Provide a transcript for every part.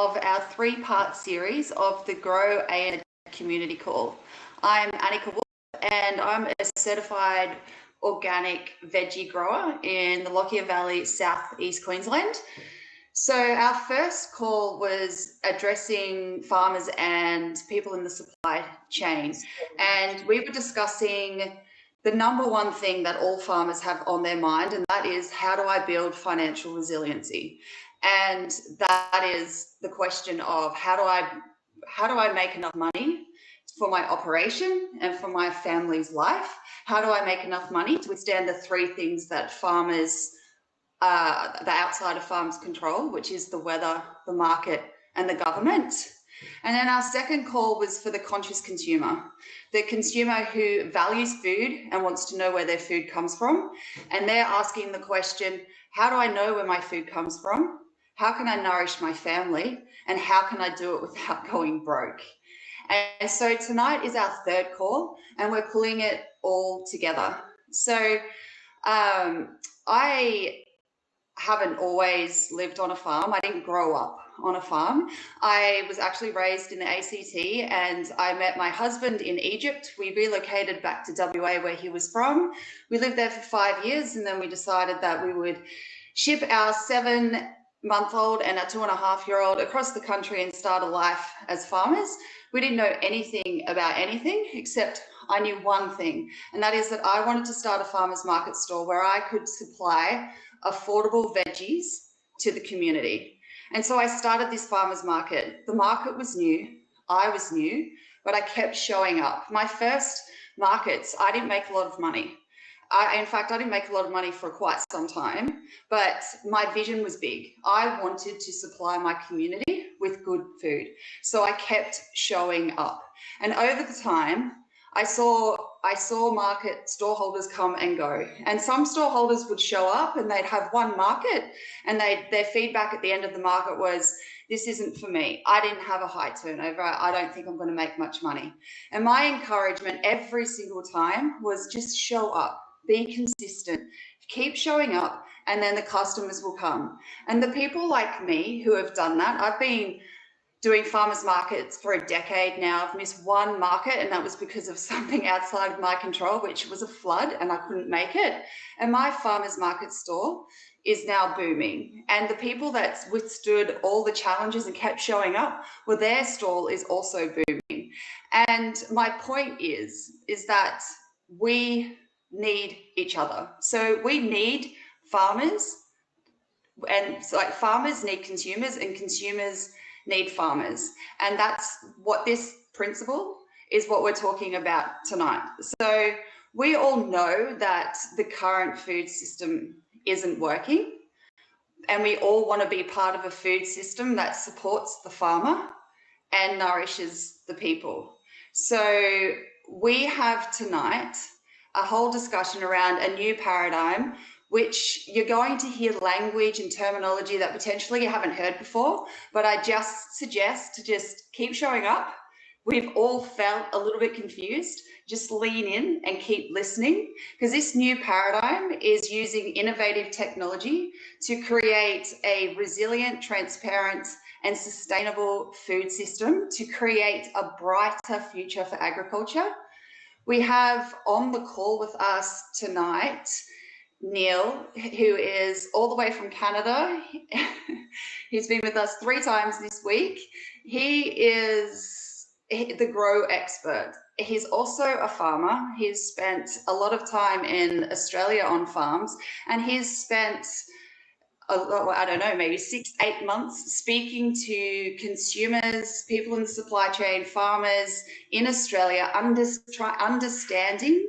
of our three-part series of the Grow A Community Call. I'm Annika Wolf and I'm a certified organic veggie grower in the Lockyer Valley, southeast Queensland. So our first call was addressing farmers and people in the supply chain, and we were discussing the number one thing that all farmers have on their mind, and that is, how do I build financial resiliency? And that is the question of how do I make enough money for my operation and for my family's life? How do I make enough money to withstand the three things that farmers, the outside of farmers control, which is the weather, the market, and the government? And then our second call was for the conscious consumer, the consumer who values food and wants to know where their food comes from. And they're asking the question, how do I know where my food comes from? How can I nourish my family? And how can I do it without going broke? And so tonight is our third call, and we're pulling it all together. So I haven't always lived on a farm. I didn't grow up on a farm. I was actually raised in the ACT, and I met my husband in Egypt. We relocated back to WA where he was from. We lived there for 5 years, and then we decided that we would ship our 7-month-old and a 2.5-year-old across the country and start a life as farmers. We didn't know anything about anything, except I knew one thing, and that is that I wanted to start a farmers market store where I could supply affordable veggies to the community. And so I started this farmers market. The market was new, I was new, but I kept showing up. My first markets, I didn't make a lot of money. In fact, I didn't make a lot of money for quite some time, but my vision was big. I wanted to supply my community with good food. So I kept showing up. And over the time, I saw market storeholders come and go, and some storeholders would show up and they'd have one market, and their feedback at the end of the market was, this isn't for me. I didn't have a high turnover. I don't think I'm going to make much money. And my encouragement every single time was just show up, be consistent, keep showing up, and then the customers will come. And the people like me who have done that, I've been doing farmers markets for a decade now. I've missed one market, and that was because of something outside of my control, which was a flood, and I couldn't make it. And my farmers market store is now booming. And the people that withstood all the challenges and kept showing up, well, their stall is also booming. And my point is that we need each other. So we need farmers, and so like farmers need consumers, and consumers need farmers. And that's what this principle is, what we're talking about tonight. So we all know that the current food system isn't working, and we all want to be part of a food system that supports the farmer and nourishes the people. So we have tonight a whole discussion around a new paradigm, which you're going to hear language and terminology that potentially you haven't heard before, but I just suggest to just keep showing up. We've all felt a little bit confused. Just lean in and keep listening, because this new paradigm is using innovative technology to create a resilient, transparent, and sustainable food system to create a brighter future for agriculture. We have on the call with us tonight Neil, who is all the way from Canada. He's been with us 3 times this week. He is the grow expert. He's also a farmer. He's spent a lot of time in Australia on farms, and he's spent, I don't know, maybe 6-8 months speaking to consumers, people in the supply chain, farmers in Australia, understanding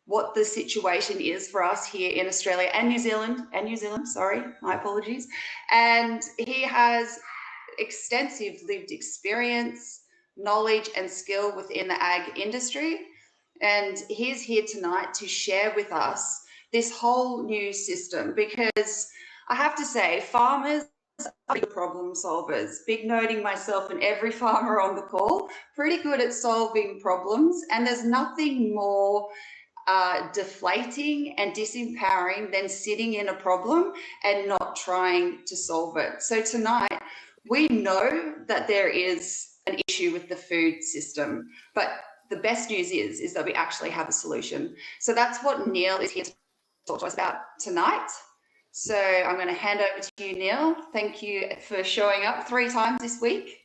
what the situation is for us here in Australia and New Zealand, sorry, my apologies. And he has extensive lived experience, knowledge, and skill within the ag industry. And he's here tonight to share with us this whole new system, because I have to say, farmers are big problem solvers. Big noting myself and every farmer on the call, pretty good at solving problems. And there's nothing more deflating and disempowering than sitting in a problem and not trying to solve it. So tonight We know that there is an issue with the food system, but the best news is that we actually have a solution. So that's what Neil is here to talk to us about tonight. So I'm going to hand over to you, Neil. Thank you for showing up 3 times this week.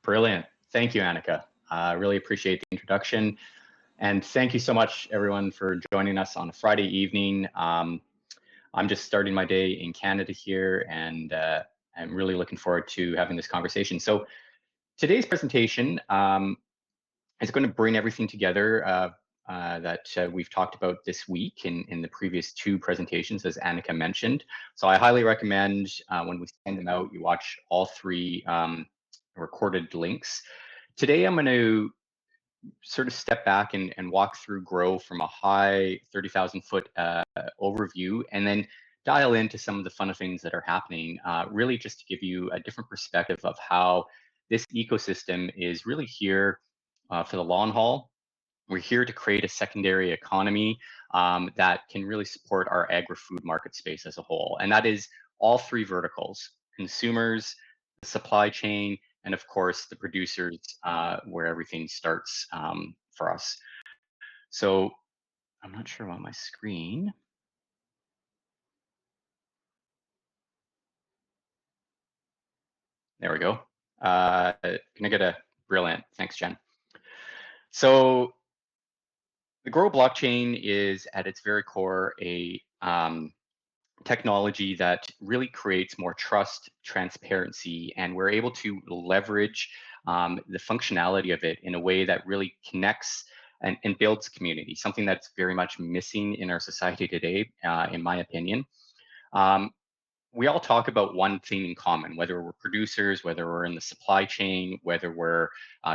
Brilliant. Thank you, Annika. I really appreciate the introduction. And thank you so much, everyone, for joining us on a Friday evening. I'm just starting my day in Canada here, and I'm really looking forward to having this conversation. So today's presentation is going to bring everything together that we've talked about this week in the previous 2 presentations, as Annika mentioned. So I highly recommend when we send them out, you watch all 3 recorded links. Today, I'm going to sort of step back and walk through Grow from a high 30,000 foot overview, and then dial into some of the fun things that are happening, really just to give you a different perspective of how this ecosystem is really here for the long haul. We're here to create a secondary economy that can really support our agri-food market space as a whole. And that is all 3 verticals: consumers, the supply chain, and of course the producers, where everything starts for us. So I'm not sure about my screen. There we go. Can I get a brilliant? Thanks, Jen. So the Grow blockchain is at its very core a technology that really creates more trust, transparency, and we're able to leverage the functionality of it in a way that really connects and builds community, something that's very much missing in our society today, in my opinion. We all talk about one thing in common, whether we're producers, whether we're in the supply chain, whether we're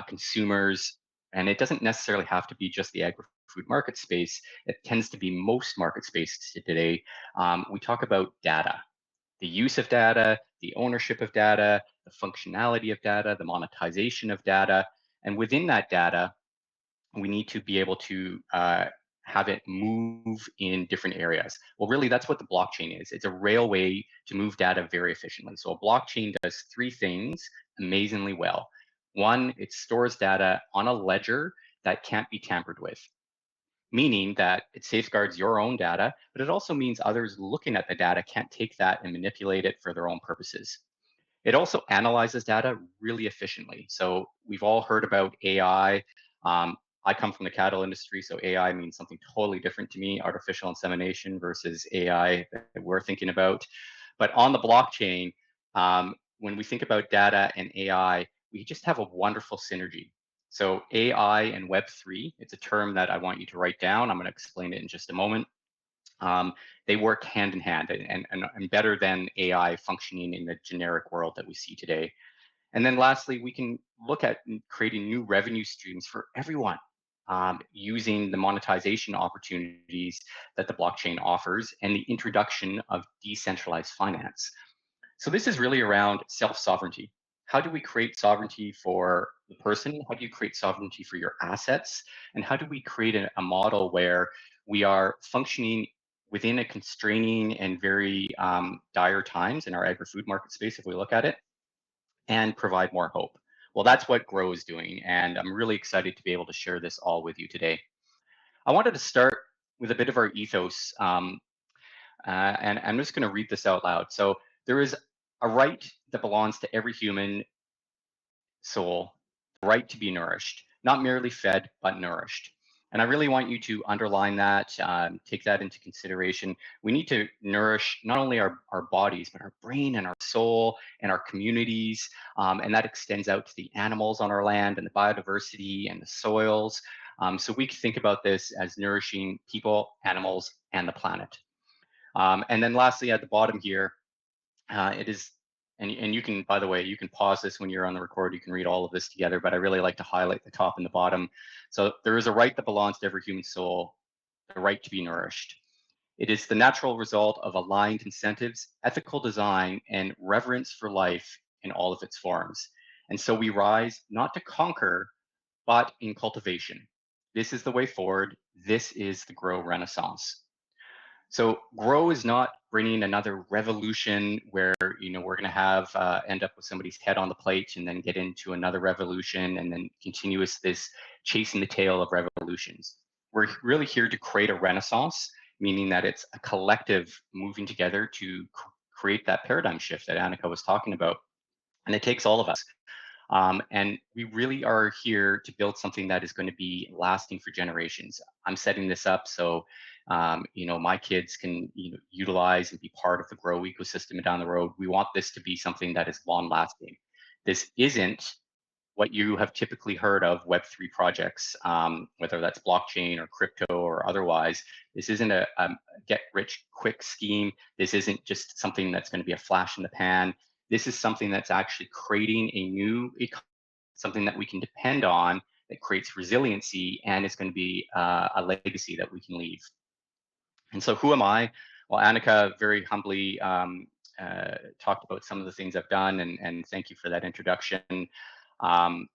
consumers, and it doesn't necessarily have to be just the agri-food market space. It tends to be most market spaces today. We talk about data, the use of data, the ownership of data, the functionality of data, the monetization of data, and within that data, we need to be able to have it move in different areas. Well, really, that's what the blockchain is. It's a railway to move data very efficiently. So a blockchain does 3 things amazingly well. 1, it stores data on a ledger that can't be tampered with, meaning that it safeguards your own data, but it also means others looking at the data can't take that and manipulate it for their own purposes. It also analyzes data really efficiently. So we've all heard about AI. I come from the cattle industry, so AI means something totally different to me, artificial insemination versus AI that we're thinking about. But on the blockchain, when we think about data and AI, we just have a wonderful synergy. So AI and Web3, it's a term that I want you to write down. I'm going to explain it in just a moment. They work hand in hand and better than AI functioning in the generic world that we see today. And then lastly, we can look at creating new revenue streams for everyone, using the monetization opportunities that the blockchain offers and the introduction of decentralized finance. So this is really around self-sovereignty. How do we create sovereignty for the person? How do you create sovereignty for your assets? And how do we create a model where we are functioning within a constraining and very dire times in our agri-food market space, if we look at it, and provide more hope? Well, that's what Grow is doing, and I'm really excited to be able to share this all with you today. I wanted to start with a bit of our ethos, and I'm just going to read this out loud. So there is a right that belongs to every human soul, the right to be nourished, not merely fed, but nourished. And I really want you to underline that, take that into consideration. We need to nourish not only our bodies, but our brain and our soul and our communities. And that extends out to the animals on our land and the biodiversity and the soils. So we can think about this as nourishing people, animals, and the planet. And then lastly, at the bottom here, it is, and you can, by the way, you can pause this when you're on the record, you can read all of this together, but I really like to highlight the top and the bottom. So there is a right that belongs to every human soul, the right to be nourished. It is the natural result of aligned incentives, ethical design, and reverence for life in all of its forms. And so we rise not to conquer, but in cultivation. This is the way forward. This is the Grow Renaissance. So grow is not bringing another revolution where we're going to have end up with somebody's head on the plate and then get into another revolution and then continuous this chasing the tail of revolutions. We're really here to create a renaissance, meaning that it's a collective moving together to create that paradigm shift that Annika was talking about. And it takes all of us. And we really are here to build something that is going to be lasting for generations. I'm setting this up so, my kids can utilize and be part of the grow ecosystem down the road. We want this to be something that is long lasting. This isn't what you have typically heard of Web3 projects, whether that's blockchain or crypto or otherwise. This isn't a get rich quick scheme. This isn't just something that's going to be a flash in the pan. This is something that's actually creating a new economy, something that we can depend on, that creates resiliency, and is going to be a legacy that we can leave. And so who am I? Well, Annika very humbly talked about some of the things I've done, and thank you for that introduction. Um,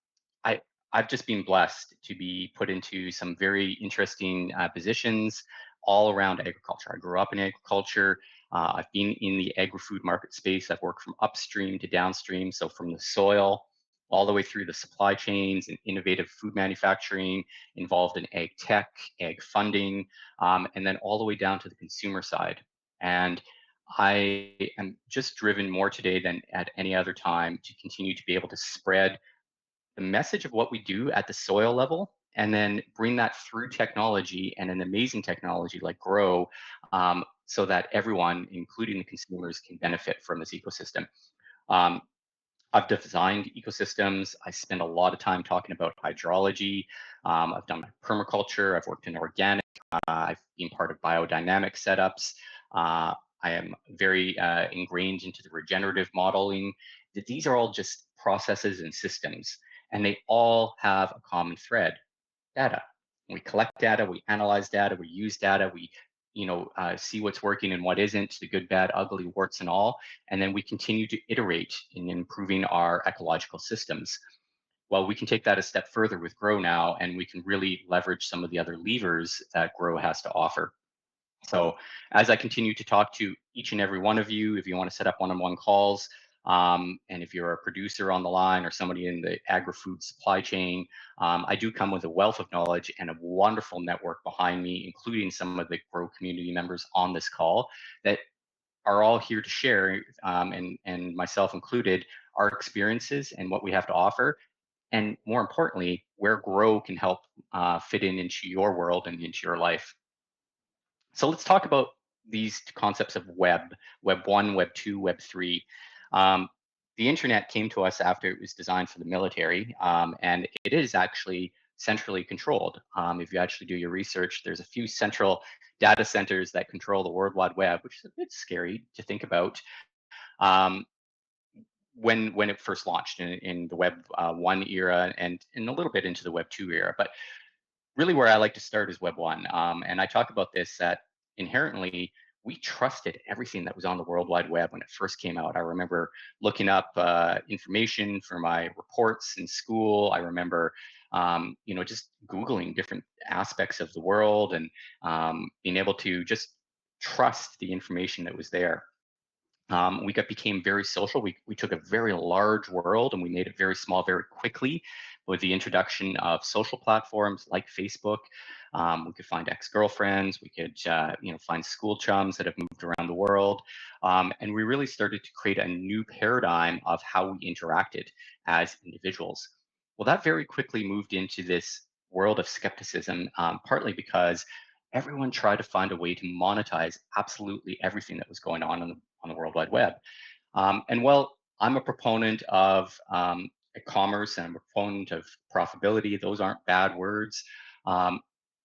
I, I've just been blessed to be put into some very interesting positions all around agriculture. I grew up in agriculture. I've been in the agri-food market space. I've worked from upstream to downstream, so from the soil all the way through the supply chains and innovative food manufacturing, involved in ag tech, ag funding, and then all the way down to the consumer side. And I am just driven more today than at any other time to continue to be able to spread the message of what we do at the soil level and then bring that through technology and an amazing technology like Grow, so that everyone, including the consumers, can benefit from this ecosystem. Um, I've designed ecosystems. I spend a lot of time talking about hydrology. I've done permaculture. I've worked in organic. I've been part of biodynamic setups. Uh, I am very ingrained into the regenerative modeling. These are all just processes and systems, and they all have a common thread: data. We collect data, we analyze data, we use data, we see what's working and what isn't, the good, bad, ugly, warts and all, and then we continue to iterate in improving our ecological systems. Well, we can take that a step further with Grow now, and we can really leverage some of the other levers that Grow has to offer. So as I continue to talk to each and every one of you, if you want to set up one-on-one calls, and if you're a producer on the line or somebody in the agri-food supply chain, I do come with a wealth of knowledge and a wonderful network behind me, including some of the Grow community members on this call that are all here to share, and myself included, our experiences and what we have to offer, and more importantly, where Grow can help fit into your world and into your life. So let's talk about these concepts of Web 1, Web 2, Web 3. Um, the internet came to us after it was designed for the military, and it is actually centrally controlled. If you actually do your research, there's a few central data centers that control the World Wide Web, which is a bit scary to think about. Um, when it first launched in the Web 1 era and in a little bit into the Web 2 era. But really where I like to start is Web 1. And I talk about this that inherently we trusted everything that was on the World Wide Web when it first came out. I remember looking up information for my reports in school. I remember, just Googling different aspects of the world and being able to just trust the information that was there. Became very social. We took a very large world and we made it very small very quickly with the introduction of social platforms like Facebook. We could find ex-girlfriends. We could find school chums that have moved around the world. And we really started to create a new paradigm of how we interacted as individuals. Well, that very quickly moved into this world of skepticism, partly because everyone tried to find a way to monetize absolutely everything that was going on the World Wide Web. And while I'm a proponent of commerce and I'm a proponent of profitability, those aren't bad words. Um,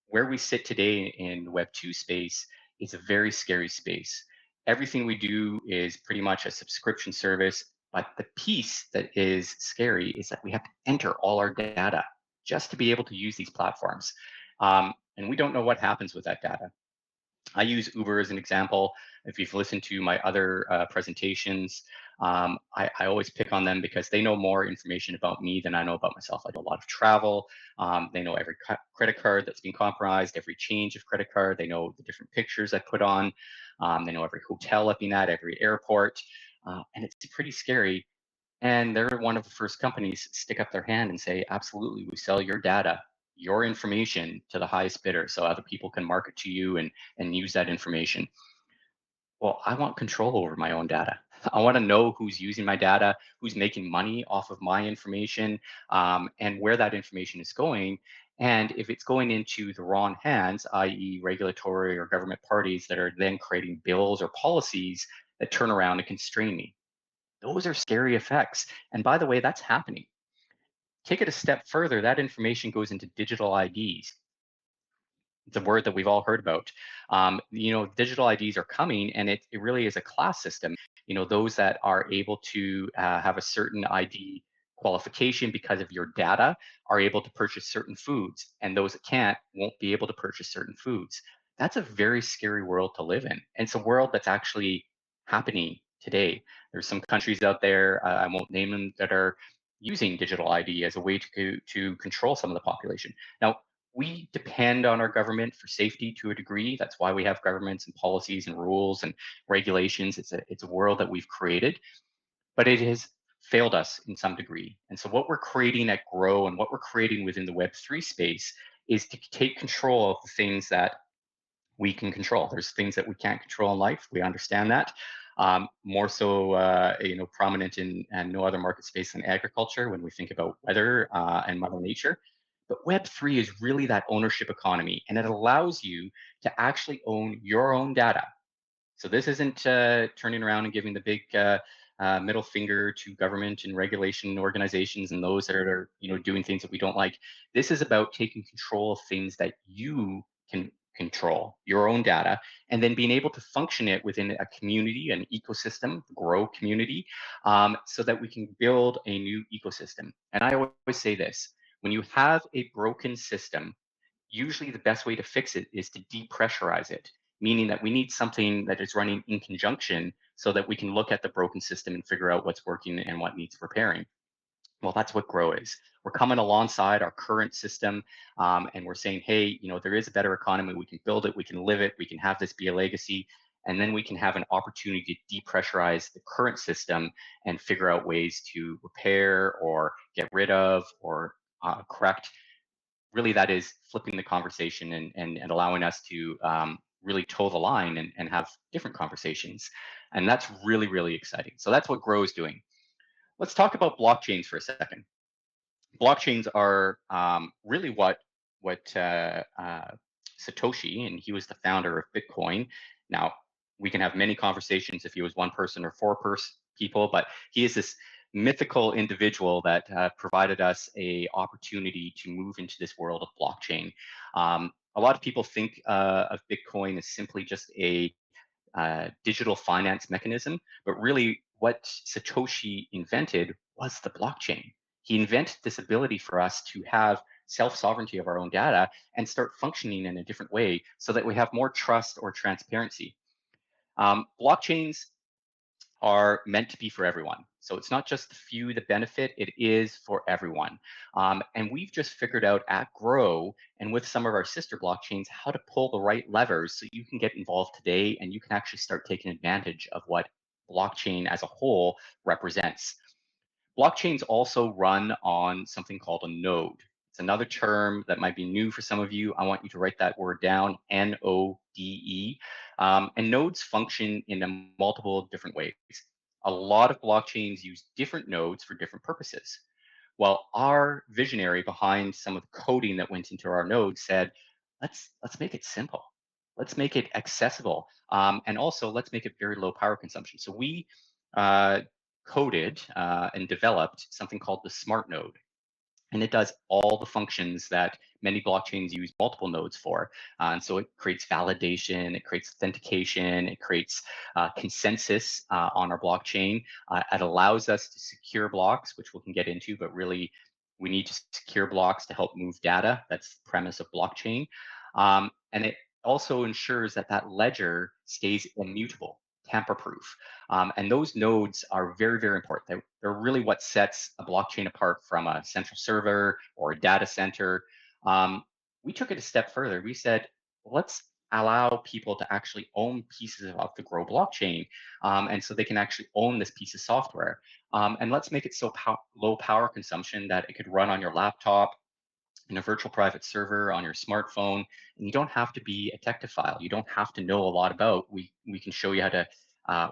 where we sit today in the Web 2 space is a very scary space. Everything we do is pretty much a subscription service, but the piece that is scary is that we have to enter all our data just to be able to use these platforms. And we don't know what happens with that data. I use Uber as an example. If you've listened to my other presentations, I always pick on them because they know more information about me than I know about myself. I do a lot of travel. They know every credit card that's been compromised, every change of credit card. They know the different pictures I put on. They know every hotel I've been at, every airport. And it's pretty scary. And they're one of the first companies to stick up their hand and say, absolutely, we sell your data, your information to the highest bidder so other people can market to you and use that information. Well, I want control over my own data. I want to know who's using my data, who's making money off of my information, and where that information is going. And if it's going into the wrong hands, i.e., regulatory or government parties that are then creating bills or policies that turn around and constrain me, those are scary effects. And by the way, that's happening. Take it a step further, that information goes into digital IDs. It's a word that we've all heard about. Digital IDs are coming, and it really is a class system. Those that are able to have a certain ID qualification because of your data are able to purchase certain foods, and those that can't won't be able to purchase certain foods. That's a very scary world to live in. And it's a world that's actually happening today. There's some countries out there, I won't name them, that are using digital ID as a way to control some of the population. Now, we depend on our government for safety to a degree. That's why we have governments and policies and rules and regulations. It's a world that we've created, but it has failed us in some degree. And so what we're creating at Grow and what we're creating within the Web3 space is to take control of the things that we can control. There's things that we can't control in life. We understand that. More so, prominent in and no other market space than agriculture when we think about weather and Mother Nature. But Web3 is really that ownership economy, and it allows you to actually own your own data. So this isn't turning around and giving the big middle finger to government and regulation organizations and those that are doing things that we don't like. This is about taking control of things that you can control, your own data, and then being able to function it within a community, an ecosystem, grow community, so that we can build a new ecosystem. And I always say this: when you have a broken system, usually the best way to fix it is to depressurize it, meaning that we need something that is running in conjunction so that we can look at the broken system and figure out what's working and what needs repairing. Well, that's what Grow is. We're coming alongside our current system, and we're saying, hey, there is a better economy. We can build it, we can live it, we can have this be a legacy, and then we can have an opportunity to depressurize the current system and figure out ways to repair or get rid of or correct. Really, that is flipping the conversation and allowing us to really toe the line and have different conversations. And that's really, really exciting. So that's what Grow is doing. Let's talk about blockchains for a second. Blockchains are really what Satoshi, and he was the founder of Bitcoin. Now, we can have many conversations if he was one person or people, but he is this mythical individual that provided us a opportunity to move into this world of blockchain. A lot of people think of Bitcoin as simply just a digital finance mechanism, but really what Satoshi invented was the blockchain. He invented this ability for us to have self-sovereignty of our own data and start functioning in a different way so that we have more trust or transparency. Blockchains are meant to be for everyone. So it's not just the few that benefit, it is for everyone. And we've just figured out at Grow and with some of our sister blockchains how to pull the right levers so you can get involved today and you can actually start taking advantage of what blockchain as a whole represents. Blockchains also run on something called a node. It's another term that might be new for some of you. I want you to write that word down, Node. And nodes function in multiple different ways. A lot of blockchains use different nodes for different purposes. Well, our visionary behind some of the coding that went into our nodes said, let's make it simple. Let's make it accessible. And also let's make it very low power consumption. So we uh, coded and developed something called the smart node. And it does all the functions that many blockchains use multiple nodes for. And so it creates validation, it creates authentication, it creates consensus on our blockchain. It allows us to secure blocks, which we can get into, but really we need to secure blocks to help move data. That's the premise of blockchain. And it also ensures that that ledger stays immutable, tamper-proof. And those nodes are very, very important. They're really what sets a blockchain apart from a central server or a data center. Um, we took it a step further. We said, let's allow people to actually own pieces of the Grow blockchain. And so they can actually own this piece of software. And let's make it so low power consumption that it could run on your laptop, in a virtual private server on your smartphone, and you don't have to be a technophile. You don't have to know a lot about. We can show you how to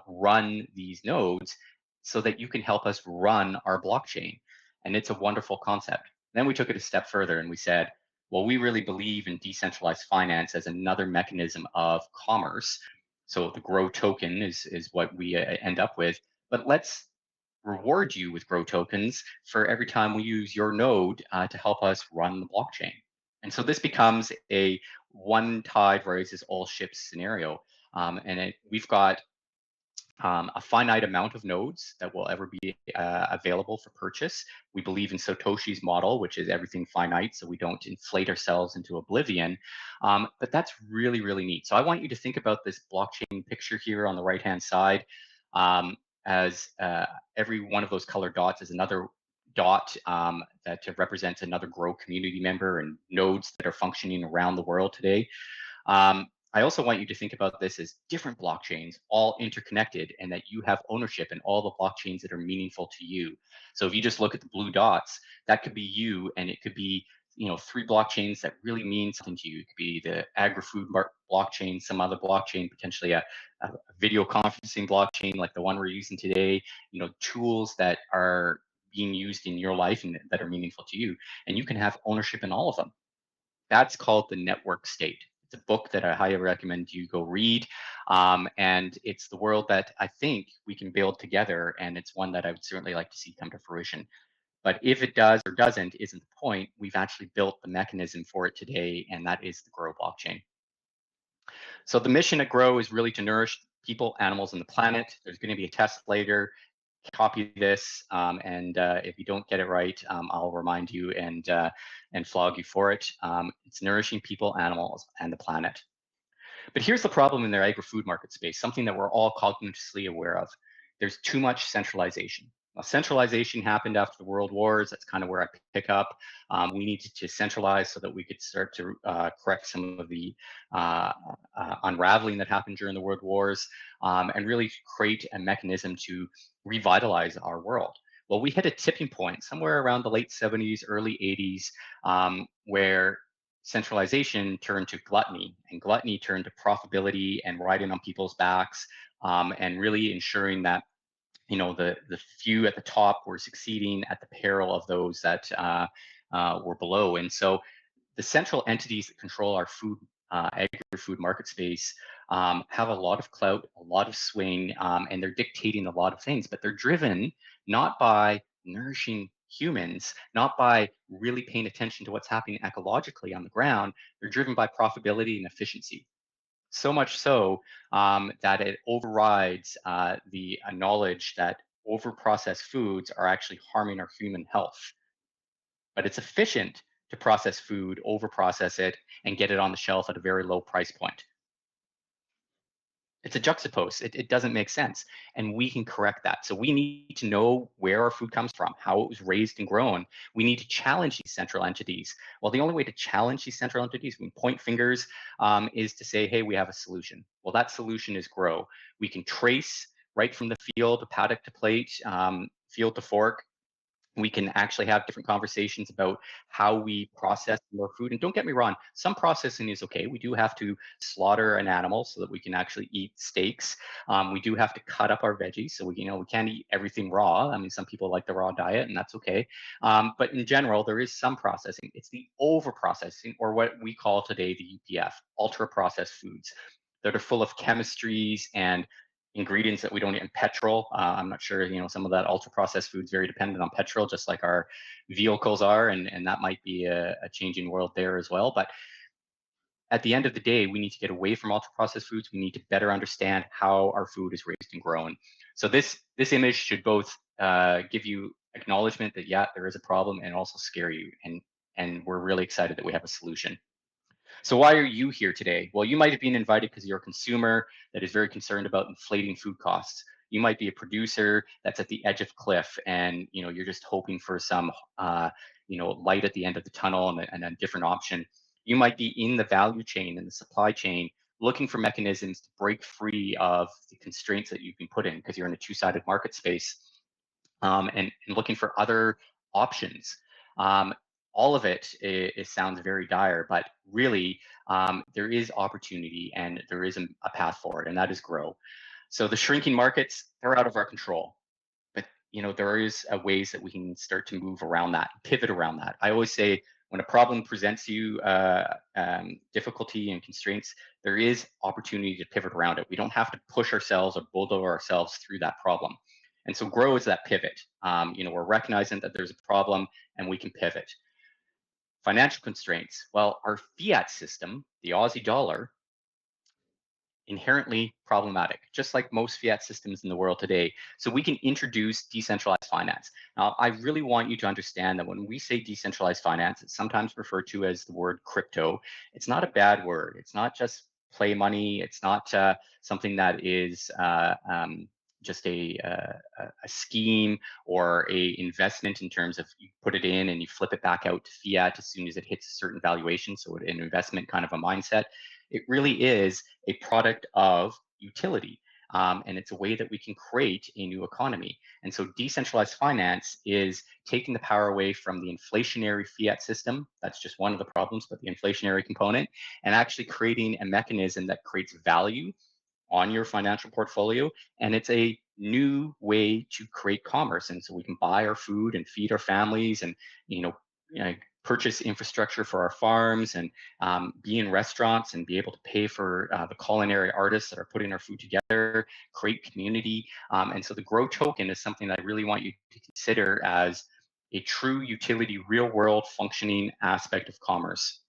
run these nodes so that you can help us run our blockchain. And it's a wonderful concept. Then we took it a step further and we said, well, we really believe in decentralized finance as another mechanism of commerce. So the Grow token is what we end up with. But let's reward you with Grow tokens for every time we use your node to help us run the blockchain. And so this becomes a one tide raises all ships scenario. We've got a finite amount of nodes that will ever be available for purchase. We believe in Satoshi's model, which is everything finite, so we don't inflate ourselves into oblivion. But that's really, really neat. So I want you to think about this blockchain picture here on the right-hand side as every one of those colored dots is another dot that represents another Grow community member and nodes that are functioning around the world today. I also want you to think about this as different blockchains, all interconnected, and that you have ownership in all the blockchains that are meaningful to you. So if you just look at the blue dots, that could be you, and it could be three blockchains that really mean something to you. It could be the agri-food blockchain, some other blockchain, potentially a video conferencing blockchain like the one we're using today. Tools that are being used in your life and that are meaningful to you, and you can have ownership in all of them. That's called The Network State. It's a book that I highly recommend you go read. And it's the world that I think we can build together. And it's one that I would certainly like to see come to fruition. But if it does or doesn't, isn't the point. We've actually built the mechanism for it today, and that is the Grow blockchain. So the mission at Grow is really to nourish people, animals, and the planet. There's going to be a test later. Copy this, and if you don't get it right, I'll remind you and flog you for it. It's nourishing people, animals, and the planet. But here's the problem in their agri-food market space, something that we're all cognitively aware of. There's too much centralization. Now, centralization happened after the World Wars. That's kind of where I pick up. We needed to centralize so that we could start to correct some of the unraveling that happened during the World Wars and really create a mechanism to revitalize our world. Well, we hit a tipping point somewhere around the late 70s, early 80s, where centralization turned to gluttony, and gluttony turned to profitability and riding on people's backs, and really ensuring that the few at the top were succeeding at the peril of those that were below. And so the central entities that control our agri-food market space have a lot of clout, a lot of swing, and they're dictating a lot of things, but they're driven not by nourishing humans, not by really paying attention to what's happening ecologically on the ground. They're driven by profitability and efficiency. So much so that it overrides the knowledge that over-processed foods are actually harming our human health. But it's efficient to process food, over-process it, and get it on the shelf at a very low price point. It's a juxtapose. It doesn't make sense. And we can correct that. So we need to know where our food comes from, how it was raised and grown. We need to challenge these central entities. Well, the only way to challenge these central entities, we point fingers, is to say, hey, we have a solution. Well, that solution is Grow. We can trace right from the field, paddock to plate, field to fork. We can actually have different conversations about how we process more food. And don't get me wrong, some processing is okay. We do have to slaughter an animal so that we can actually eat steaks. We do have to cut up our veggies, so we can't eat everything raw. I mean, some people like the raw diet, and that's okay. But in general, there is some processing. It's the over processing, or what we call today the UPF, ultra processed foods, that are full of chemistries and ingredients that we don't eat in petrol. I'm not sure, some of that ultra processed food is very dependent on petrol, just like our vehicles are, and that might be a changing world there as well. But at the end of the day, we need to get away from ultra processed foods. We need to better understand how our food is raised and grown. So this image should both give you acknowledgement that, yeah, there is a problem, and also scare you. And we're really excited that we have a solution. So why are you here today? Well, you might have been invited because you're a consumer that is very concerned about inflating food costs. You might be a producer that's at the edge of cliff, and you're just hoping for some light at the end of the tunnel and a different option. You might be in the value chain and the supply chain, looking for mechanisms to break free of the constraints that you've been put in because you're in a two-sided market space, and looking for other options. Um, all of it sounds very dire, but really there is opportunity and there is a path forward, and that is grow. So the shrinking markets, they're out of our control, but there is ways that we can start to move around that, pivot around that. I always say when a problem presents you difficulty and constraints, there is opportunity to pivot around it. We don't have to push ourselves or bulldoze ourselves through that problem. And so grow is that pivot. We're recognizing that there's a problem and we can pivot. Financial constraints. Well, our fiat system, the Aussie dollar, inherently problematic, just like most fiat systems in the world today. So we can introduce decentralized finance. Now, I really want you to understand that when we say decentralized finance, it's sometimes referred to as the word crypto. It's not a bad word. It's not just play money. It's not something that is just a scheme or a investment in terms of you put it in and you flip it back out to fiat as soon as it hits a certain valuation. So an investment kind of a mindset. It really is a product of utility. And it's a way that we can create a new economy. And so decentralized finance is taking the power away from the inflationary fiat system. That's just one of the problems, but the inflationary component, and actually creating a mechanism that creates value on your financial portfolio. And it's a new way to create commerce. And so we can buy our food and feed our families and, you know, purchase infrastructure for our farms and be in restaurants and be able to pay for the culinary artists that are putting our food together, create community. And so the Grow token is something that I really want you to consider as a true utility, real world functioning aspect of commerce.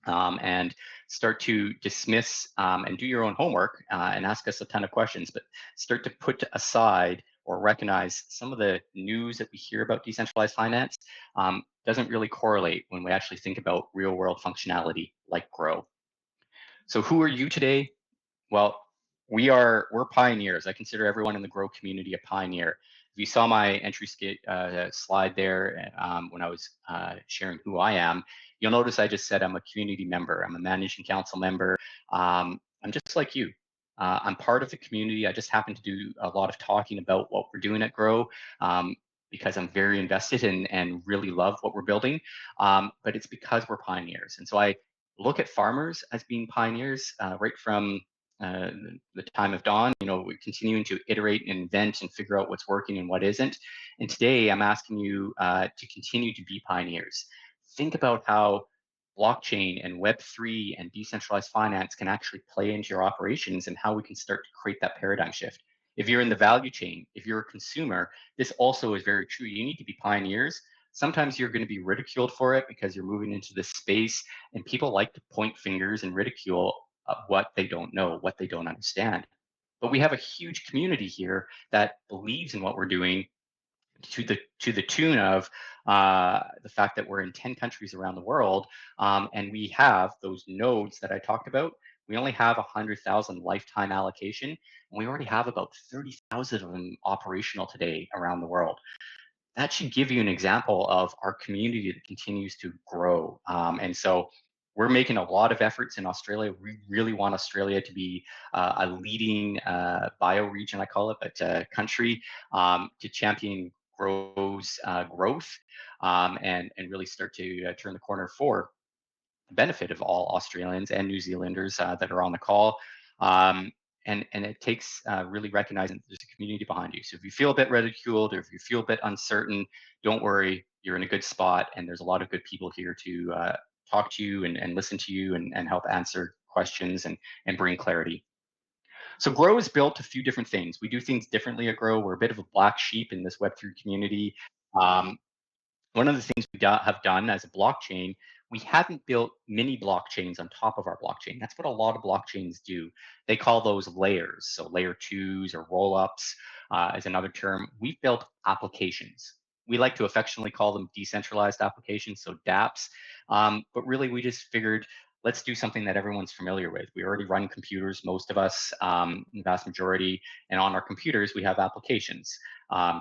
And start to dismiss and do your own homework and ask us a ton of questions, but start to put aside or recognize some of the news that we hear about decentralized finance doesn't really correlate when we actually think about real world functionality like Grow. So who are you today? Well, we're pioneers. I consider everyone in the Grow community a pioneer. If you saw my entry slide there when I was sharing who I am, you'll notice I just said I'm a community member. I'm a managing council member. I'm just like you. I'm part of the community. I just happen to do a lot of talking about what we're doing at Grow because I'm very invested in and really love what we're building. But it's because we're pioneers. And so I look at farmers as being pioneers right from uh, the time of dawn. We're continuing to iterate and invent and figure out what's working and what isn't. And today I'm asking you to continue to be pioneers. Think about how blockchain and Web3 and decentralized finance can actually play into your operations and how we can start to create that paradigm shift. If you're in the value chain, if you're a consumer, this also is very true. You need to be pioneers. Sometimes you're going to be ridiculed for it because you're moving into this space and people like to point fingers and ridicule what they don't know, what they don't understand. But we have a huge community here that believes in what we're doing to the tune of the fact that we're in 10 countries around the world, and we have those nodes that I talked about. We only have 100,000 lifetime allocation, and we already have about 30,000 of them operational today around the world. That should give you an example of our community that continues to grow. And so we're making a lot of efforts in Australia. We really want Australia to be a leading bioregion, I call it, but country to champion grows growth and really start to turn the corner for the benefit of all Australians and New Zealanders that are on the call. Um, and it takes really recognizing that there's a community behind you. So if you feel a bit ridiculed or if you feel a bit uncertain, don't worry, you're in a good spot, and there's a lot of good people here to talk to you and listen to you and help answer questions and bring clarity. So Grow is built a few different things. We do things differently at Grow. We're a bit of a black sheep in this Web3 community. Um, One of the things we have done as a blockchain, we haven't built mini blockchains on top of our blockchain. That's what a lot of blockchains do. They call those layers. So layer twos or roll-ups is another term. We've built applications. We like to affectionately call them decentralized applications, so dApps. But really, we just figured let's do something that everyone's familiar with. We already run computers, most of us, the vast majority, and on our computers, we have applications.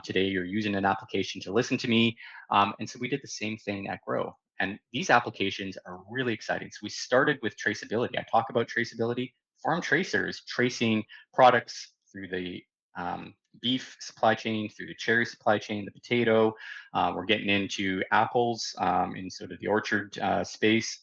Today, you're using an application to listen to me. And so we did the same thing at Grow. And these applications are really exciting. So we started with traceability. I talk about traceability. Farm tracers tracing products through the beef supply chain, through the cherry supply chain, the potato. We're getting into apples in sort of the orchard space.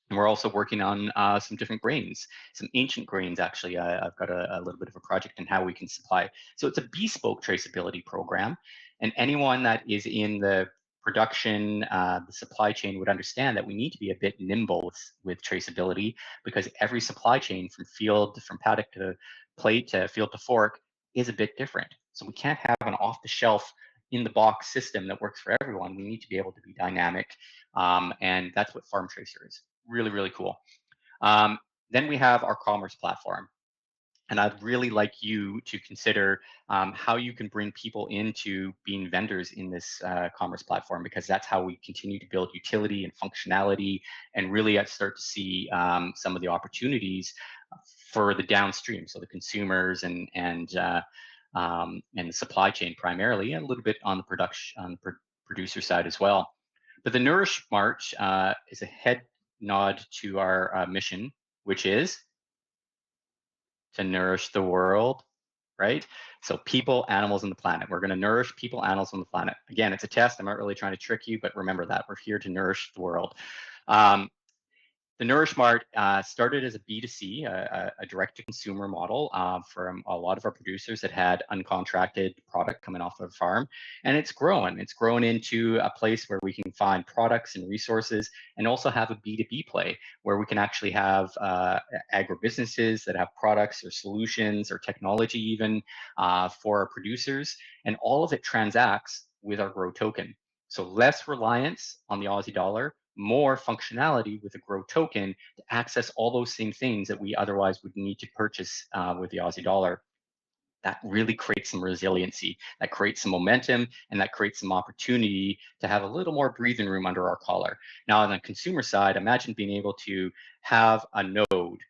And we're also working on some different grains, some ancient grains, actually. I've got a little bit of a project on how we can supply. So it's a bespoke traceability program. And anyone that is in the production, the supply chain would understand that we need to be a bit nimble with traceability, because every supply chain from field, from paddock to plate to field to fork is a bit different. So we can't have an off the shelf in the box system that works for everyone. We need to be able to be dynamic. And that's what Farm Tracer is. Really, really cool. Then we have our commerce platform. And I'd really like you to consider how you can bring people into being vendors in this commerce platform, because that's how we continue to build utility and functionality and really start to see some of the opportunities for the downstream, so the consumers and the supply chain primarily, and a little bit on the producer side as well. But the Nourish March is a head nod to our mission, which is to nourish the world, right? So people, animals, and the planet. We're going to nourish people, animals, and the planet. Again, it's a test. I'm not really trying to trick you, but remember that we're here to nourish the world. The Nourish Mart started as a B2C, a direct-to-consumer model from a lot of our producers that had uncontracted product coming off of a farm. And it's grown. It's grown into a place where we can find products and resources, and also have a B2B play where we can actually have agribusinesses that have products or solutions or technology even for our producers. And all of it transacts with our Grow token. So less reliance on the Aussie dollar, more functionality with a Grow token to access all those same things that we otherwise would need to purchase with the Aussie dollar. That really creates some resiliency, that creates some momentum, and that creates some opportunity to have a little more breathing room under our collar. Now, on the consumer side, imagine being able to have a node,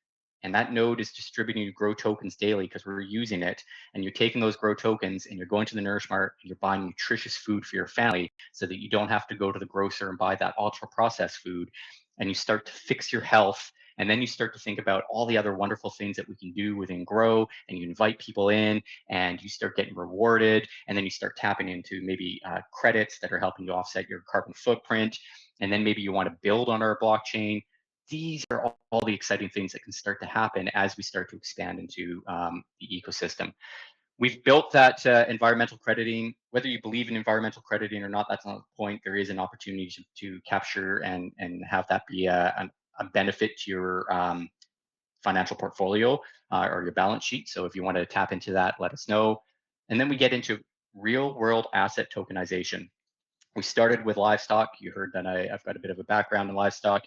and that node is distributing Grow tokens daily because we're using it. And you're taking those Grow tokens and you're going to the Nourish Mart and you're buying nutritious food for your family so that you don't have to go to the grocer and buy that ultra processed food. And you start to fix your health, and then you start to think about all the other wonderful things that we can do within Grow, and you invite people in and you start getting rewarded. And then you start tapping into maybe credits that are helping you offset your carbon footprint. And then maybe you want to build on our blockchain. These are all the exciting things that can start to happen as we start to expand into the ecosystem. We've built that environmental crediting. Whether you believe in environmental crediting or not, that's not the point. There is an opportunity to capture and have that be a benefit to your financial portfolio or your balance sheet. So if you want to tap into that, let us know. And then we get into real world asset tokenization. We started with livestock. You heard that I've got a bit of a background in livestock.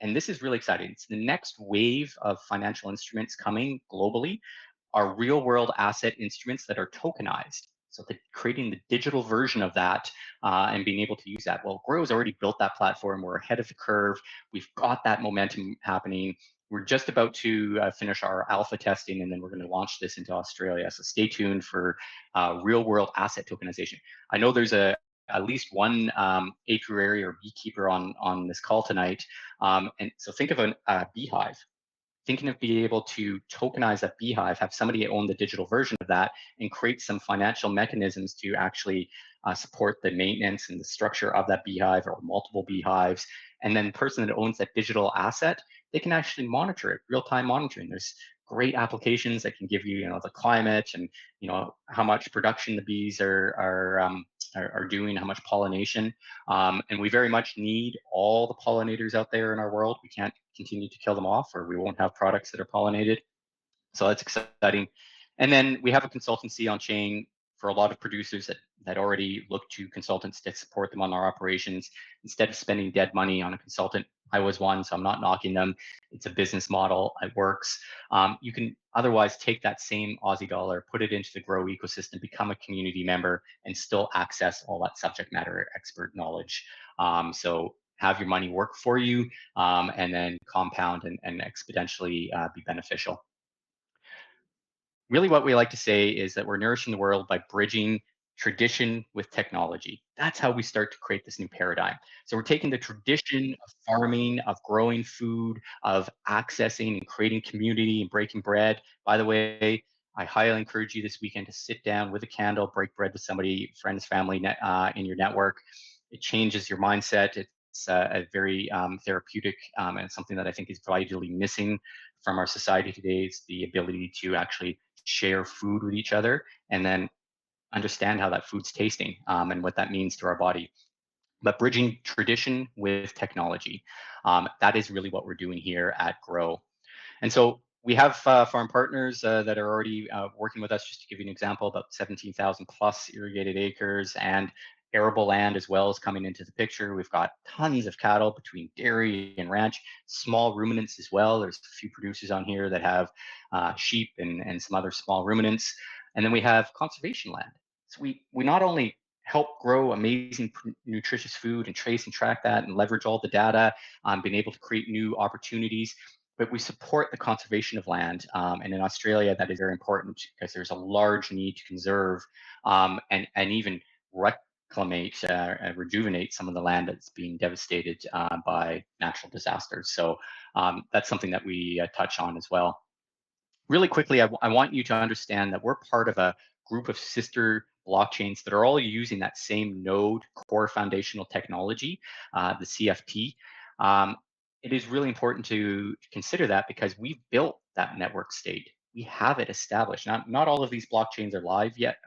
And this is really exciting. It's the next wave of financial instruments coming globally are real world asset instruments that are tokenized. So creating the digital version of that and being able to use that. Well, Grow's already built that platform. We're ahead of the curve. We've got that momentum happening. We're just about to finish our alpha testing, and then we're going to launch this into Australia. So stay tuned for real world asset tokenization. I know there's at least one apiary or beekeeper on this call tonight. And so think of a beehive. Thinking of being able to tokenize that beehive, have somebody own the digital version of that, and create some financial mechanisms to actually support the maintenance and the structure of that beehive or multiple beehives. And then the person that owns that digital asset, they can actually monitor it, real-time monitoring. There's great applications that can give you, the climate and, how much production the bees are doing, how much pollination. And we very much need all the pollinators out there in our world. We can't continue to kill them off, or we won't have products that are pollinated. So that's exciting. And then we have a consultancy on chain for a lot of producers that already look to consultants to support them on our operations. Instead of spending dead money on a consultant, I was one, so I'm not knocking them. It's a business model. It works. You can otherwise take that same Aussie dollar, put it into the Grow ecosystem, become a community member, and still access all that subject matter expert knowledge. So have your money work for you, and then compound and exponentially be beneficial. Really what we like to say is that we're nourishing the world by bridging tradition with technology. That's how we start to create this new paradigm. So we're taking the tradition of farming, of growing food, of accessing and creating community and breaking bread. By the way, I highly encourage you this weekend to sit down with a candle, break bread with somebody, friends, family in your network. It changes your mindset. It's a very therapeutic, and something that I think is vitally missing from our society today, is the ability to actually share food with each other and then understand how that food's tasting, and what that means to our body. But bridging tradition with technology, that is really what we're doing here at Grow. And so we have farm partners that are already working with us. Just to give you an example, about 17,000 plus irrigated acres, and arable land as well is coming into the picture. We've got tons of cattle between dairy and ranch, small ruminants as well. There's a few producers on here that have sheep and some other small ruminants. And then we have conservation land. So we not only help grow amazing nutritious food and trace and track that and leverage all the data, being able to create new opportunities, but we support the conservation of land. And in Australia, that is very important because there's a large need to conserve, and even reclimate and rejuvenate some of the land that's being devastated by natural disasters. So that's something that we touch on as well. Really quickly, I want you to understand that we're part of a group of sister blockchains that are all using that same node core foundational technology, the CFT. Um, it is really important to consider that because we've built that network state. We have it established. Not all of these blockchains are live yet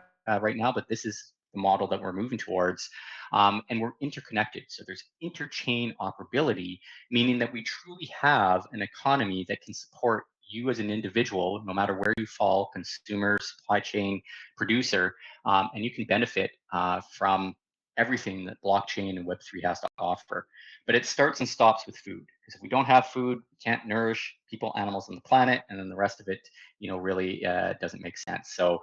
right now, but this is the model that we're moving towards. And we're interconnected. So there's interchain operability, meaning that we truly have an economy that can support you as an individual, no matter where you fall, consumer, supply chain, producer, and you can benefit from everything that blockchain and Web3 has to offer. But it starts and stops with food, because if we don't have food, we can't nourish people, animals, on the planet, and then the rest of it, really doesn't make sense. So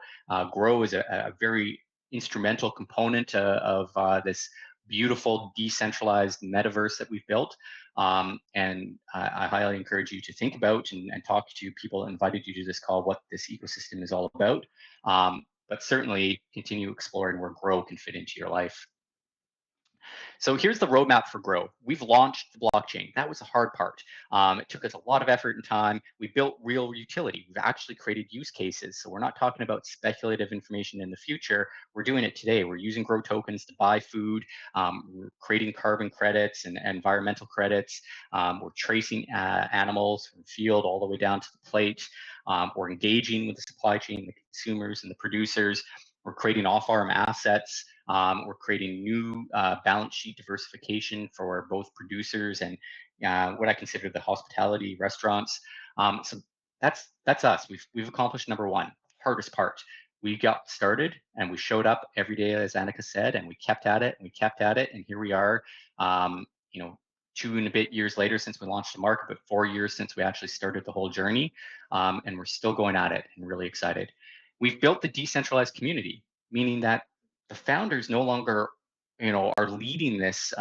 Grow is a very instrumental component of this beautiful decentralized metaverse that we've built. And I highly encourage you to think about and talk to people that invited you to this call, what this ecosystem is all about. But certainly continue exploring where Grow can fit into your life. So here's the roadmap for Grow. We've launched the blockchain. That was the hard part. It took us a lot of effort and time. We built real utility. We've actually created use cases. So we're not talking about speculative information in the future. We're doing it today. We're using Grow tokens to buy food. We're creating carbon credits and environmental credits. We're tracing animals from field all the way down to the plate. We're engaging with the supply chain, the consumers, and the producers. We're creating off-farm assets. We're creating new balance sheet diversification for both producers and what I consider the hospitality restaurants. So that's us. We've accomplished number one, hardest part. We got started and we showed up every day, as Annika said, and we kept at it and we kept at it, and here we are. 2 and a bit years later since we launched the market, but 4 years since we actually started the whole journey, and we're still going at it and really excited. We've built the decentralized community, meaning that the founders no longer are leading this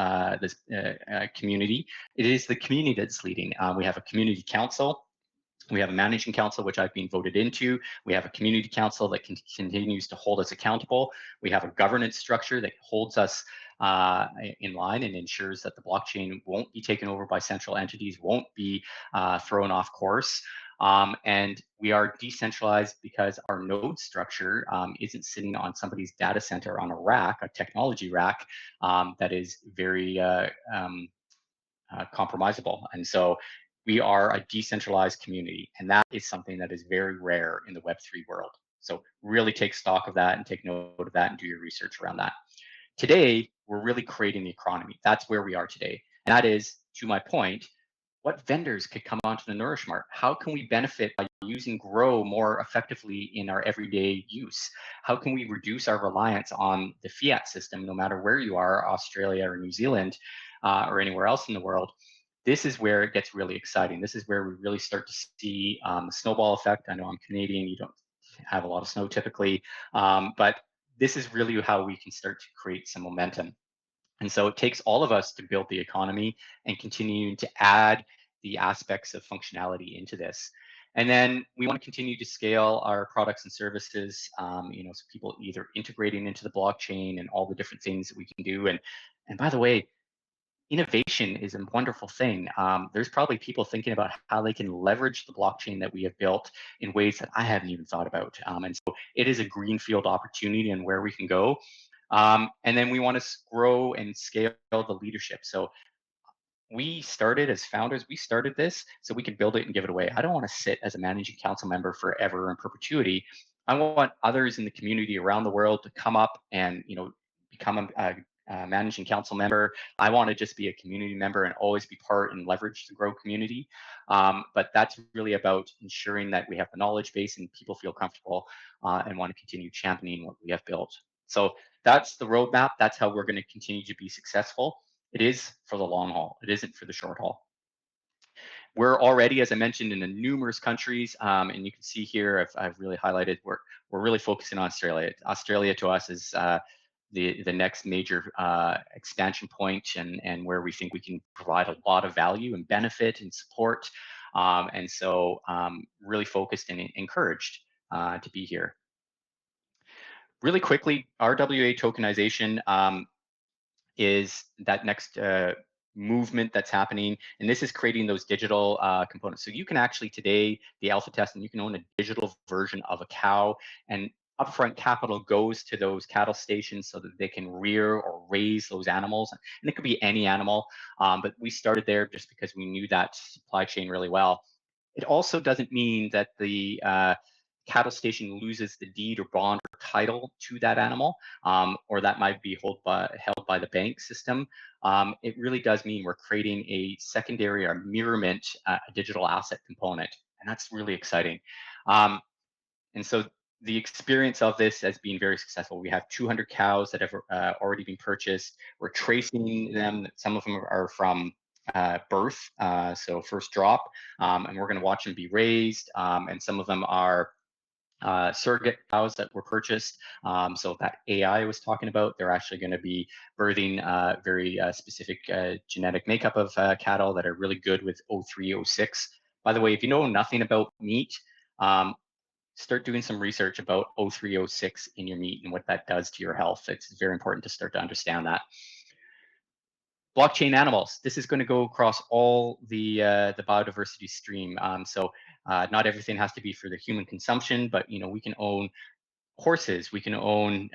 community. It is the community that's leading. We have a community council. We have a managing council, which I've been voted into. We have a community council that continues to hold us accountable. We have a governance structure that holds us in line and ensures that the blockchain won't be taken over by central entities, won't be thrown off course. And we are decentralized because our node structure isn't sitting on somebody's data center on a rack, a technology rack, that is very compromisable. And so we are a decentralized community, and that is something that is very rare in the Web3 world. So really take stock of that and take note of that and do your research around that. Today, we're really creating the economy. That's where we are today. And that is, to my point, what vendors could come onto the Nourish Mart? How can we benefit by using Grow more effectively in our everyday use? How can we reduce our reliance on the fiat system, no matter where you are, Australia or New Zealand, or anywhere else in the world? This is where it gets really exciting. This is where we really start to see the snowball effect. I know I'm Canadian, you don't have a lot of snow typically, but this is really how we can start to create some momentum. And so it takes all of us to build the economy and continue to add the aspects of functionality into this. And then we want to continue to scale our products and services, so people either integrating into the blockchain and all the different things that we can do. And by the way, innovation is a wonderful thing. There's probably people thinking about how they can leverage the blockchain that we have built in ways that I haven't even thought about. And so it is a greenfield opportunity and where we can go. And then we want to grow and scale the leadership. So we started as founders, we started this so we could build it and give it away. I don't want to sit as a managing council member forever in perpetuity. I want others in the community around the world to come up and become a managing council member. I want to just be a community member and always be part and leverage the grow community. But that's really about ensuring that we have the knowledge base and people feel comfortable and want to continue championing what we have built. So that's the roadmap. That's how we're going to continue to be successful. It is for the long haul. It isn't for the short haul. We're already, as I mentioned, in numerous countries, and you can see here, I've really highlighted, we're really focusing on Australia. Australia to us is the next major expansion point and where we think we can provide a lot of value and benefit and support. And so really focused and encouraged to be here. Really quickly, RWA tokenization, is that next movement that's happening, and this is creating those digital components. So you can actually today, the alpha test, and you can own a digital version of a cow, and upfront capital goes to those cattle stations so that they can rear or raise those animals, and it could be any animal, but we started there just because we knew that supply chain really well. It also doesn't mean that the cattle station loses the deed or bond or title to that animal, or that might be held by the bank system. It really does mean we're creating a secondary or mirrorment, a digital asset component, and that's really exciting. And so the experience of this has been very successful. We have 200 cows that have already been purchased. We're tracing them. Some of them are from birth, so first drop, and we're going to watch them be raised. And some of them are surrogate cows that were purchased. So that AI was talking about, they're actually going to be birthing very specific genetic makeup of cattle that are really good with O3, O6. By the way, if you know nothing about meat, start doing some research about O3, O6 in your meat and what that does to your health. It's very important to start to understand that. Blockchain animals. This is going to go across all the biodiversity stream. So not everything has to be for the human consumption, but we can own horses, we can own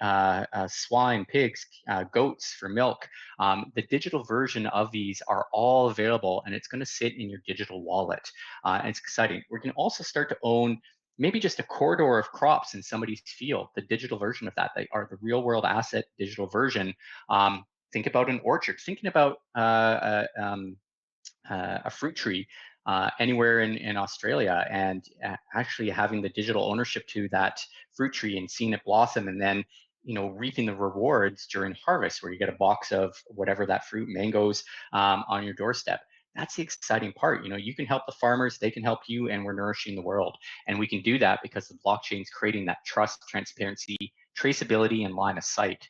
swine, pigs, goats for milk. The digital version of these are all available, and it's going to sit in your digital wallet. And it's exciting. We can also start to own maybe just a corridor of crops in somebody's field. The digital version of that, they are the real world asset digital version. Think about an orchard, thinking about a fruit tree anywhere in Australia, and actually having the digital ownership to that fruit tree and seeing it blossom, and then reaping the rewards during harvest, where you get a box of whatever that fruit, mangoes, on your doorstep. That's the exciting part. You can help the farmers, they can help you, and we're nourishing the world. And we can do that because the blockchain is creating that trust, transparency, traceability, and line of sight.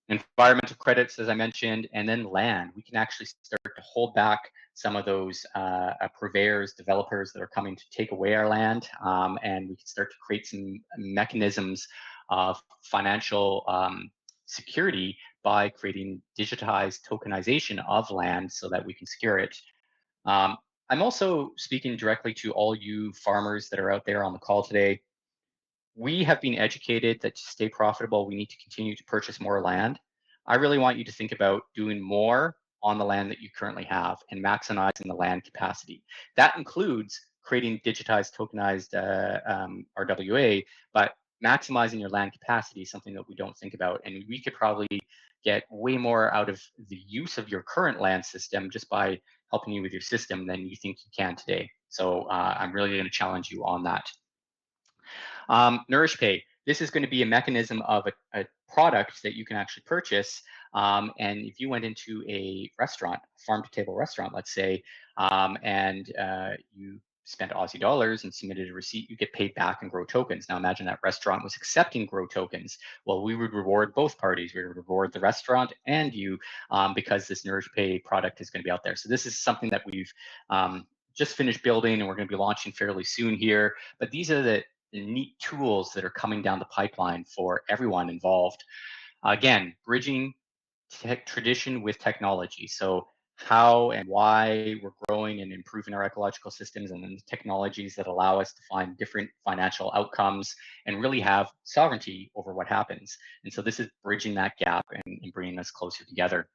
Environmental credits, as I mentioned, and then land. We can actually start to hold back some of those purveyors, developers that are coming to take away our land, and we can start to create some mechanisms of financial security by creating digitized tokenization of land so that we can secure it. I'm also speaking directly to all you farmers that are out there on the call today. We have been educated that to stay profitable, we need to continue to purchase more land. I really want you to think about doing more on the land that you currently have and maximizing the land capacity. That includes creating digitized, tokenized RWA, but maximizing your land capacity is something that we don't think about. And we could probably get way more out of the use of your current land system just by helping you with your system than you think you can today. So I'm really going to challenge you on that. Nourish Pay. This is going to be a mechanism of a product that you can actually purchase. And if you went into a restaurant, farm to table restaurant, let's say, and you spent Aussie dollars and submitted a receipt, you get paid back in Grow tokens. Now imagine that restaurant was accepting Grow tokens. Well, we would reward both parties. We would reward the restaurant and you, because this Nourish Pay product is going to be out there. So this is something that we've just finished building and we're going to be launching fairly soon here. But these are the neat tools that are coming down the pipeline for everyone involved. Again, bridging tradition with technology. So how and why we're growing and improving our ecological systems, and then the technologies that allow us to find different financial outcomes and really have sovereignty over what happens. And so this is bridging that gap and bringing us closer together.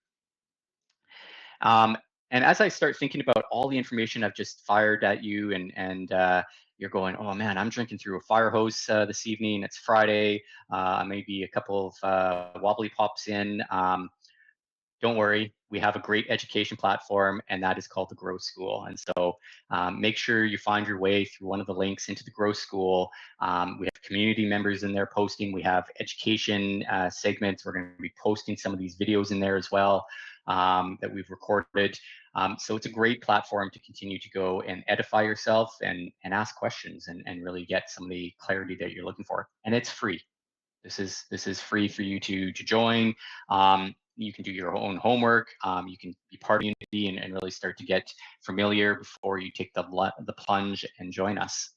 And as I start thinking about all the information I've just fired at you, and you're going, oh man, I'm drinking through a fire hose this evening. It's Friday. Maybe a couple of wobbly pops in. Don't worry, we have a great education platform, and that is called the Grow School. And so make sure you find your way through one of the links into the Grow School. We have community members in there posting. We have education segments. We're going to be posting some of these videos in there as well that we've recorded. So it's a great platform to continue to go and edify yourself and ask questions and really get some of the clarity that you're looking for. And it's free. This is free for you to join. You can do your own homework. You can be part of the community and really start to get familiar before you take the plunge and join us.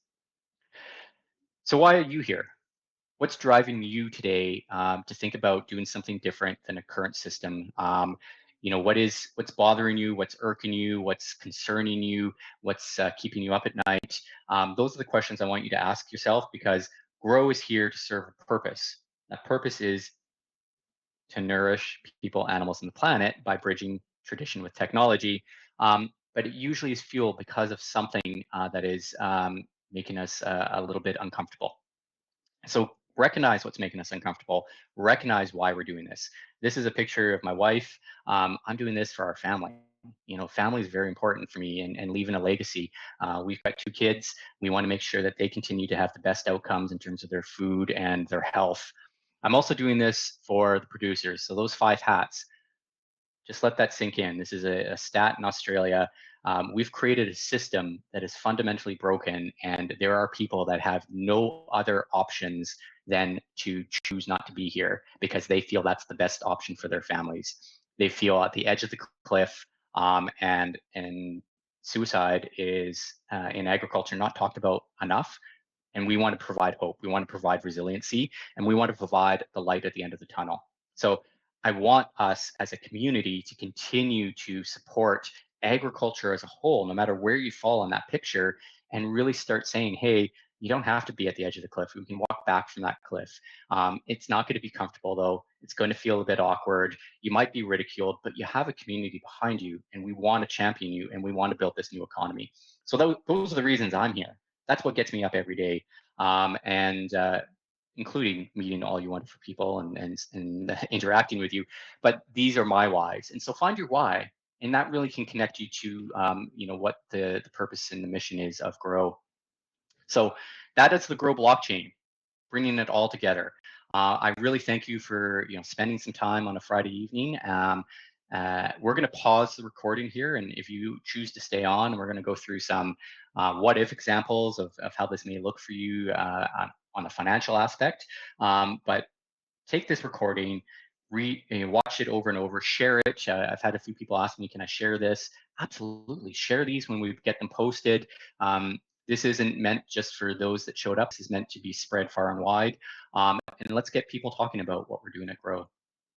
So why are you here? What's driving you today to think about doing something different than a current system? What's bothering you? What's irking you? What's concerning you? What's keeping you up at night? Those are the questions I want you to ask yourself, because Grow is here to serve a purpose. That purpose is to nourish people, animals, and the planet by bridging tradition with technology. But it usually is fueled because of something that is making us a little bit uncomfortable. So recognize what's making us uncomfortable, recognize why we're doing this. This is a picture of my wife. I'm doing this for our family. Family is very important for me, and leaving a legacy. We've got 2 kids. We want to make sure that they continue to have the best outcomes in terms of their food and their health. I'm also doing this for the producers. So those 5 hats, just let that sink in. This is a stat in Australia. We've created a system that is fundamentally broken, and there are people that have no other options than to choose not to be here because they feel that's the best option for their families. They feel at the edge of the cliff, and suicide is in agriculture not talked about enough. And we want to provide hope. We want to provide resiliency, and we want to provide the light at the end of the tunnel. So I want us as a community to continue to support agriculture as a whole, no matter where you fall on that picture, and really start saying, hey, you don't have to be at the edge of the cliff. We can walk back from that cliff. It's not going to be comfortable, though. It's going to feel a bit awkward. You might be ridiculed, but you have a community behind you, and we want to champion you, and we want to build this new economy. So those are the reasons I'm here. That's what gets me up every day, and including meeting all you wonderful people and interacting with you. But these are my whys, and so find your why, and that really can connect you to what the purpose and the mission is of Grow. So that is the Grow blockchain, bringing it all together. I really thank you for spending some time on a Friday evening. We're going to pause the recording here, and if you choose to stay on, we're going to go through some what-if examples of how this may look for you on the financial aspect. But take this recording, watch it over and over, share it. I've had a few people ask me, can I share this? Absolutely, share these when we get them posted. This isn't meant just for those that showed up. This is meant to be spread far and wide. And let's get people talking about what we're doing at Grow.